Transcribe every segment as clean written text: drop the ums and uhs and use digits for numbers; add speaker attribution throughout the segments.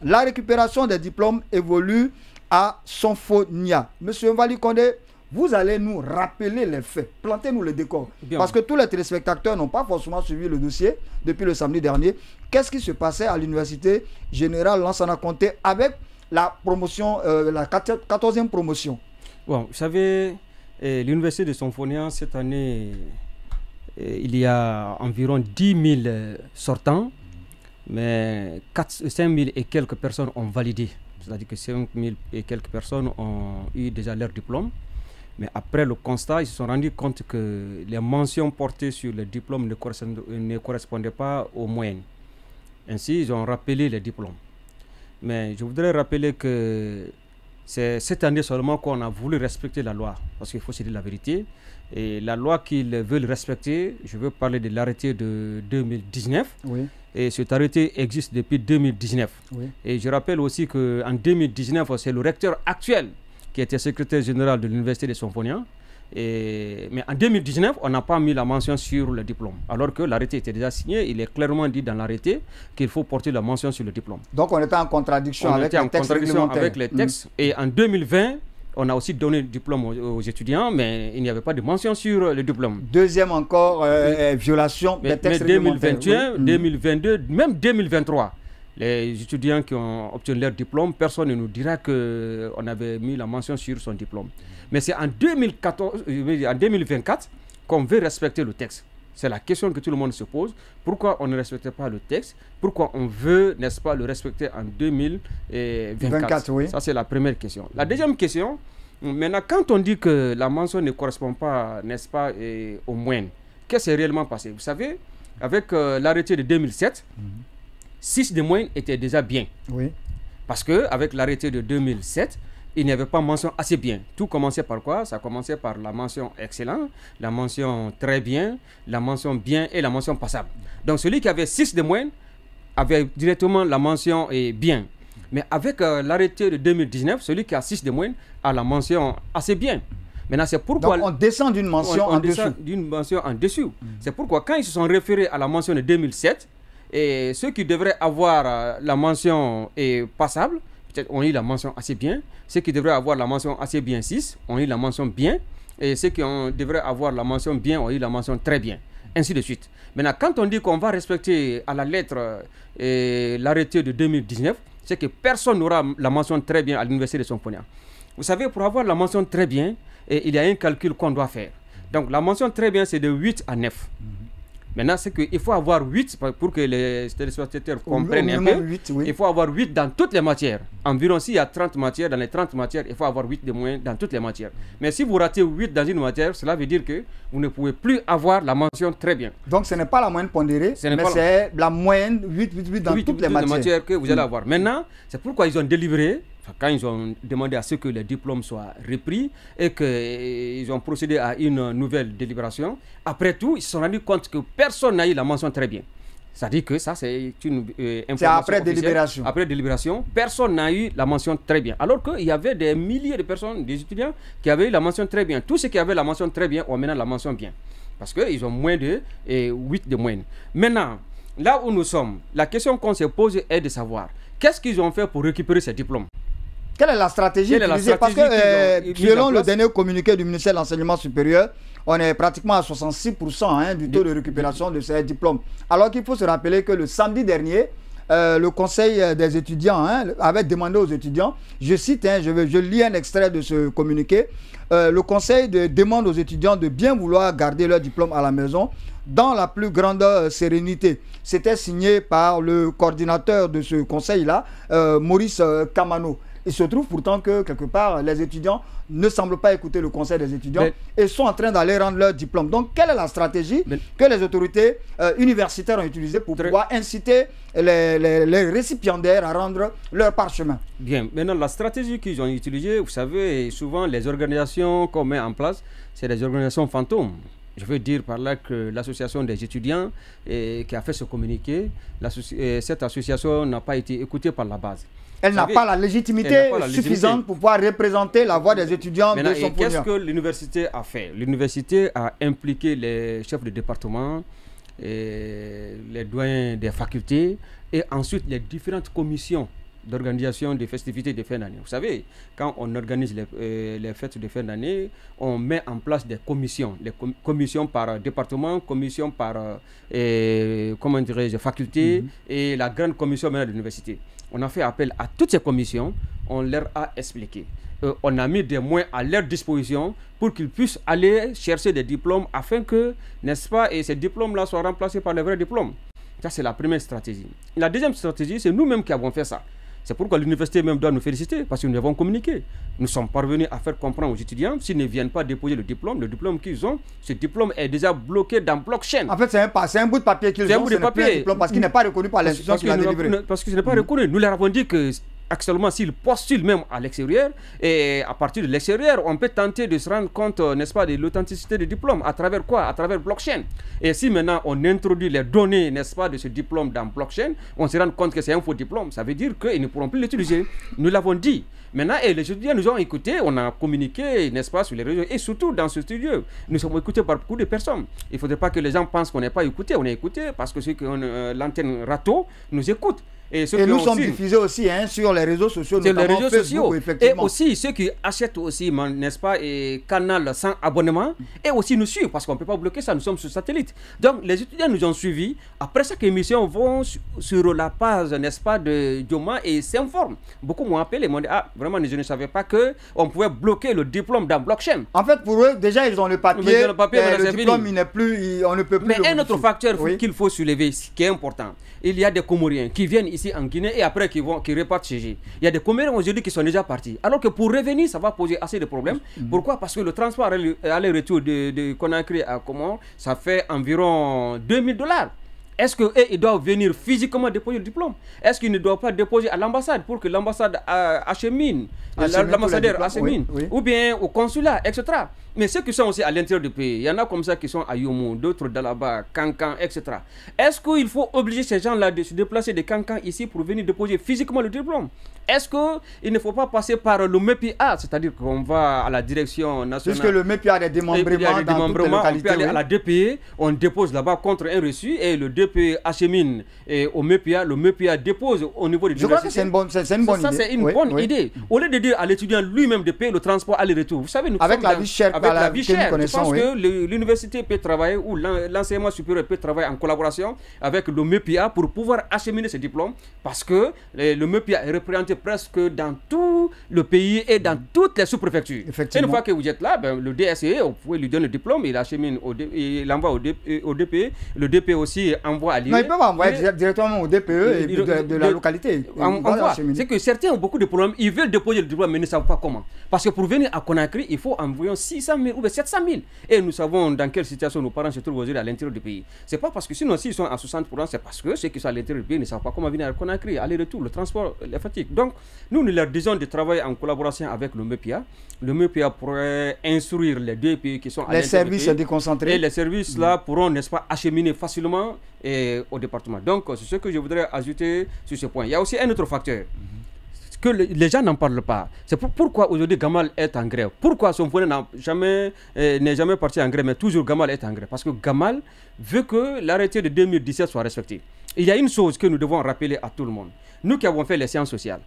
Speaker 1: la récupération des diplômes évolue à Sonfonia. Monsieur Mvali Condé, vous allez nous rappeler les faits, plantez-nous le décor. Bien. Parce que tous les téléspectateurs n'ont pas forcément suivi le dossier depuis le samedi dernier. Qu'est-ce qui se passait à l'Université Générale Lansana Conté avec la promotion, la 14e promotion?
Speaker 2: Bon, vous savez, l'Université de Sonfonia, cette année, il y a environ 10 000 sortants, mais 5 000 et quelques personnes ont validé. C'est-à-dire que 5 000 et quelques personnes ont eu déjà leur diplôme. Mais après le constat, ils se sont rendus compte que les mentions portées sur le diplôme ne correspondaient pas aux moyennes. Ainsi, ils ont rappelé les diplômes. Mais je voudrais rappeler que c'est cette année seulement qu'on a voulu respecter la loi. Parce qu'il faut se dire la vérité. Et la loi qu'ils veulent respecter, je veux parler de l'arrêté de 2019.
Speaker 1: Oui.
Speaker 2: Et cet arrêté existe depuis 2019. Oui. Et je rappelle aussi qu'en 2019, c'est le recteur actuel qui était secrétaire général de l'Université de Sonfonia. Mais en 2019, on n'a pas mis la mention sur le diplôme. Alors que l'arrêté était déjà signé, il est clairement dit dans l'arrêté qu'il faut porter la mention sur le diplôme.
Speaker 1: Donc on était en contradiction avec les textes réglementaires.
Speaker 2: Avec les textes. Et en 2020, on a aussi donné le diplôme aux étudiants, mais il n'y avait pas de mention sur le diplôme.
Speaker 1: Deuxième encore violation des textes réglementaires.
Speaker 2: 2021, 2022, même 2023. Les étudiants qui ont obtenu leur diplôme, personne ne nous dira qu'on avait mis la mention sur son diplôme. Mais c'est en 2024 qu'on veut respecter le texte. C'est la question que tout le monde se pose. Pourquoi on ne respecte pas le texte? Pourquoi on veut, n'est-ce pas, le respecter en 2024? Oui. Ça, c'est la première question. La deuxième question, maintenant, quand on dit que la mention ne correspond pas, n'est-ce pas, aux moyennes, qu'est-ce qui s'est réellement passé? Vous savez, avec l'arrêté de 2007, 6 de moyenne étaient déjà bien. Oui. Parce qu'avec l'arrêté de 2007, il n'y avait pas mention assez bien. Tout commençait par quoi? Ça commençait par la mention excellent, la mention très bien, la mention bien et la mention passable. Donc celui qui avait 6 de moyenne avait directement la mention bien. Mais avec l'arrêté de 2019, celui qui a 6 de moyenne a la mention assez bien. Maintenant, c'est pourquoi...
Speaker 1: Donc on descend d'une mention en dessous.
Speaker 2: D'une mention en dessous. C'est pourquoi quand ils se sont référés à la mention de 2007, et ceux qui devraient avoir la mention passable, peut-être ont eu la mention assez bien. Ceux qui devraient avoir la mention assez bien 6 ont eu la mention bien. Et ceux qui devraient avoir la mention bien ont eu la mention très bien. Ainsi de suite. Maintenant, quand on dit qu'on va respecter à la lettre l'arrêté de 2019, c'est que personne n'aura la mention très bien à l'Université de Sonfonia. Vous savez, pour avoir la mention très bien, il y a un calcul qu'on doit faire. Donc, la mention très bien, c'est de 8 à 9. Maintenant, c'est qu'il faut avoir 8 pour que les téléspectateurs comprennent un peu. 8, oui. Il faut avoir 8 dans toutes les matières. Environ, s'il y a 30 matières, dans les 30 matières, il faut avoir 8 de moins dans toutes les matières. Mais si vous ratez 8 dans une matière, cela veut dire que vous ne pouvez plus avoir la mention très bien.
Speaker 1: Donc, ce n'est pas la moyenne pondérée, mais c'est la moyenne 8 dans toutes les matières
Speaker 2: que vous allez avoir. Maintenant, c'est pourquoi ils ont délibéré. Quand ils ont demandé à ce que les diplômes soient repris et qu'ils ont procédé à une nouvelle délibération, après tout, ils se sont rendus compte que personne n'a eu la mention très bien. C'est-à-dire que ça, c'est une information.
Speaker 1: C'est après délibération.
Speaker 2: Après délibération, personne n'a eu la mention très bien. Alors qu'il y avait des milliers de personnes, des étudiants, qui avaient eu la mention très bien. Tous ceux qui avaient la mention très bien ont maintenant la mention bien. Parce qu'ils ont moins de 8 de moyenne. Maintenant, là où nous sommes, la question qu'on se pose est de savoir qu'est-ce qu'ils ont fait pour récupérer ces diplômes.
Speaker 1: Quelle est la stratégie utilisée? Parce que selon le dernier communiqué du ministère de l'Enseignement supérieur, on est pratiquement à 66% du taux de récupération de ces diplômes. Alors qu'il faut se rappeler que le samedi dernier, le conseil des étudiants avait demandé aux étudiants, je cite, je lis un extrait de ce communiqué, le conseil demande aux étudiants de bien vouloir garder leur diplôme à la maison dans la plus grande sérénité. C'était signé par le coordinateur de ce conseil-là, Maurice Kamano. Il se trouve pourtant que, quelque part, les étudiants ne semblent pas écouter le conseil des étudiants et sont en train d'aller rendre leur diplôme. Donc, quelle est la stratégie que les autorités universitaires ont utilisée pour pouvoir inciter les récipiendaires à rendre leur parchemin?
Speaker 2: Bien. Maintenant, la stratégie qu'ils ont utilisée, vous savez, souvent, les organisations qu'on met en place, c'est des organisations fantômes. Je veux dire par là que l'association des étudiants qui a fait ce communiqué, cette association n'a pas été écoutée par la base.
Speaker 1: Elle n'a pas la légitimité suffisante pour pouvoir représenter la voix des étudiants de son pays.
Speaker 2: Qu'est-ce que l'université a fait? L'université a impliqué les chefs de département, les doyens des facultés et ensuite les différentes commissions d'organisation des festivités de fin d'année. Vous savez, quand on organise les fêtes de fin d'année, on met en place des commissions, commissions par département, commissions par comment dirais-je, faculté et la grande commission de l'université. On a fait appel à toutes ces commissions, on leur a expliqué. On a mis des moyens à leur disposition pour qu'ils puissent aller chercher des diplômes afin que, n'est-ce pas, et ces diplômes-là soient remplacés par les vrais diplômes. Ça, c'est la première stratégie. La deuxième stratégie, c'est nous-mêmes qui avons fait ça. C'est pourquoi l'université même doit nous féliciter, parce que nous avons communiqué. Nous sommes parvenus à faire comprendre aux étudiants, s'ils ne viennent pas déposer le diplôme qu'ils ont, ce diplôme est déjà bloqué dans blockchain.
Speaker 1: En fait, c'est un bout de papier qu'ils ont,
Speaker 2: c'est un bout de papier.
Speaker 1: Diplôme, parce qu'il n'est pas reconnu par l'institution qui l'a délivré.
Speaker 2: Parce que ce n'est pas reconnu. Nous leur avons dit que actuellement, s'ils postulent même à l'extérieur, et à partir de l'extérieur, on peut tenter de se rendre compte, n'est-ce pas, de l'authenticité du diplôme. À travers quoi? À travers blockchain. Et si maintenant on introduit les données, n'est-ce pas, de ce diplôme dans blockchain, on se rend compte que c'est un faux diplôme. Ça veut dire qu'ils ne pourront plus l'utiliser. Nous l'avons dit. Maintenant, et les étudiants nous ont écoutés, on a communiqué, n'est-ce pas, sur les réseaux, et surtout dans ce studio. Nous sommes écoutés par beaucoup de personnes. Il ne faudrait pas que les gens pensent qu'on n'est pas écoutés. On est écoutés parce que ceux qui ont l'antenne Rato nous écoutent.
Speaker 1: Et nous sommes diffusés aussi sur les réseaux sociaux,
Speaker 2: sur
Speaker 1: notamment
Speaker 2: les réseaux
Speaker 1: Facebook,
Speaker 2: sociaux.
Speaker 1: effectivement.
Speaker 2: Et aussi ceux qui achètent aussi, n'est-ce pas, et canal sans abonnement, et aussi nous suivent, parce qu'on ne peut pas bloquer ça, nous sommes sur satellite. Donc les étudiants nous ont suivis. Après chaque émission, vont sur la page, n'est-ce pas, de Dioma et s'informent. Beaucoup m'ont appelé, m'ont dit, ah, vraiment, je ne savais pas qu'on pouvait bloquer le diplôme dans blockchain.
Speaker 1: En fait, pour eux, déjà, ils ont le papier, le diplôme, il n'est plus, on ne peut plus.
Speaker 2: Mais un autre facteur qu'il faut soulever, qui est important, il y a des Comoriens qui viennent ici en Guinée et après qui repartent chez eux. Il y a des Comoriens aujourd'hui qui sont déjà partis. Alors que pour revenir, ça va poser assez de problèmes. Pourquoi? Parce que le transport aller-retour de Conakry à Comores, ça fait environ $2000. Est-ce qu'ils doivent venir physiquement déposer le diplôme? Est-ce qu'ils ne doivent pas déposer à l'ambassade pour que l'ambassade achemine, l'ambassadeur achemine, ou bien au consulat, etc. Mais ceux qui sont aussi à l'intérieur du pays, il y en a comme ça qui sont à Youmou, d'autres Dalaba, Kankan, etc. Est-ce qu'il faut obliger ces gens-là de se déplacer de Kankan ici pour venir déposer physiquement le diplôme? Est-ce qu'il ne faut pas passer par le MEPIA, c'est-à-dire qu'on va à la direction nationale?
Speaker 1: Puisque le MEPIA a des démembrements dans toutes les localités.
Speaker 2: On peut aller à la DPE, on dépose là-bas contre un reçu et le DPE achemine au MEPIA, le MEPIA dépose au niveau de l'université.
Speaker 1: Je crois que c'est une bonne idée.
Speaker 2: Ça, c'est une bonne idée. Au lieu de dire à l'étudiant lui-même de payer le transport aller-retour, vous savez, nous
Speaker 1: avec la vie chère,
Speaker 2: avec la vie chère, je pense que l'université peut travailler ou l'enseignement supérieur peut travailler en collaboration avec le MEPIA pour pouvoir acheminer ce diplôme, parce que le MEPIA est représenté presque dans tout le pays et dans toutes les sous-préfectures. Une fois que vous êtes là, le DSE, vous pouvez lui donner le diplôme, il achemine, il envoie au DPE, le DPE aussi envoie à l'IE.
Speaker 1: Non, il peut envoyer directement au DPE de la localité.
Speaker 2: C'est que certains ont beaucoup de problèmes, ils veulent déposer le diplôme mais ne savent pas comment. Parce que pour venir à Conakry, il faut environ 600 000 ou 700 000. Et nous savons dans quelle situation nos parents se trouvent aujourd'hui à l'intérieur du pays. C'est pas parce que sinon, s'ils sont à 60%, c'est parce que ceux qui sont à l'intérieur du pays ne savent pas comment venir à Conakry, aller-retour, le transport, les fatigues. Donc, nous leur disons de travailler en collaboration avec le MEPIA. Le MEPIA pourrait instruire les deux pays qui sont à l'intérieur du pays. Les services déconcentrés. Et les services là pourront, n'est-ce pas, acheminer facilement au département. Donc, c'est ce que je voudrais ajouter sur ce point. Il y a aussi un autre facteur que les gens n'en parlent pas. C'est pourquoi aujourd'hui Gamal est en grève. Pourquoi son foyer n'est jamais parti en grève, mais toujours Gamal est en grève. Parce que Gamal veut que l'arrêté de 2017 soit respecté. Il y a une chose que nous devons rappeler à tout le monde. Nous qui avons fait les sciences sociales,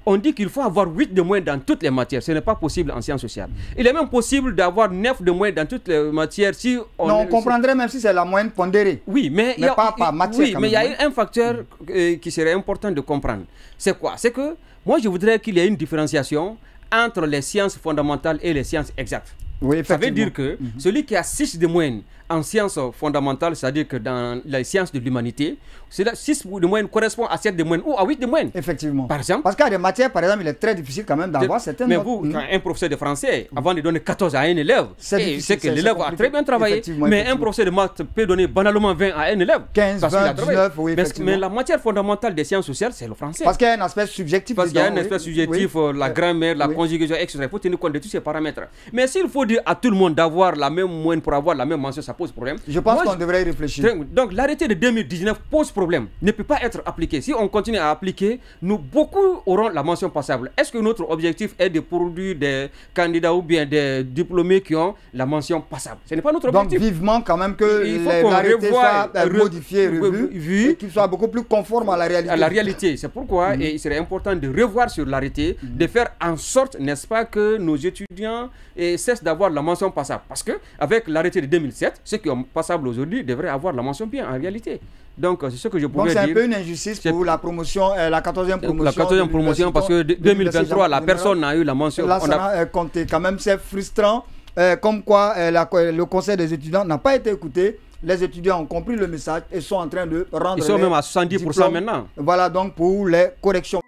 Speaker 2: on dit qu'il faut avoir 8 de moins dans toutes les matières. Ce n'est pas possible en sciences sociales. Il est même possible d'avoir 9 de moins dans toutes les matières si
Speaker 1: on comprendrait même si c'est la moyenne pondérée.
Speaker 2: Oui, mais il y a pas matière. Oui, mais il y a un facteur qui serait important de comprendre. C'est quoi? C'est que moi je voudrais qu'il y ait une différenciation entre les sciences fondamentales et les sciences exactes.
Speaker 1: Oui,
Speaker 2: ça veut dire que celui qui a 6 de moyenne en sciences fondamentales, c'est-à-dire que dans les sciences de l'humanité, 6 de moyenne correspond à 7 de moyenne ou à 8 de moyenne.
Speaker 1: Effectivement.
Speaker 2: Par exemple.
Speaker 1: Parce qu'il y a des matières, par exemple, il est très difficile quand même d'avoir certaines
Speaker 2: notes. Mais vous, quand un professeur de français, avant de donner 14 à un élève, c'est que l'élève a très bien travaillé. Mais un professeur de maths peut donner banalement 20 à un élève.
Speaker 1: 15, 20, 19, oui,
Speaker 2: mais la matière fondamentale des sciences sociales, c'est le français.
Speaker 1: Parce qu'il y a un aspect subjectif.
Speaker 2: Parce qu'il y a un aspect subjectif, la grammaire, la conjugaison, etc. Il faut tenir compte de tous ces paramètres. Mais s'il faut dire à tout le monde d'avoir la même moyenne pour avoir la même mention, ça pose problème.
Speaker 1: Je pense qu'on devrait y réfléchir.
Speaker 2: Donc l'arrêté de 2019 pose problème, ne peut pas être appliqué. Si on continue à appliquer, beaucoup auront la mention passable. Est-ce que notre objectif est de produire des candidats ou bien des diplômés qui ont la mention passable? Ce n'est pas notre objectif.
Speaker 1: Donc vivement quand même que l'arrêté soit modifié, revu, et qu'il soit beaucoup plus conforme à la réalité.
Speaker 2: C'est pourquoi il serait important de revoir sur l'arrêté, de faire en sorte, n'est-ce pas, que nos étudiants cessent d'avoir la mention passable. Parce qu'avec l'arrêté de 2007, ceux qui ont passable aujourd'hui devraient avoir la mention bien en réalité. Donc c'est ce que je pourrais dire.
Speaker 1: Donc c'est un peu une injustice pour la promotion, la 14e promotion.
Speaker 2: La 14e promotion, parce que 2023, la personne n'a eu la mention.
Speaker 1: Là, ça a compté. Quand même, c'est frustrant. Comme quoi, le conseil des étudiants n'a pas été écouté. Les étudiants ont compris le message et sont en train de rendre.
Speaker 2: Ils sont même à 70% maintenant.
Speaker 1: Voilà donc pour les corrections.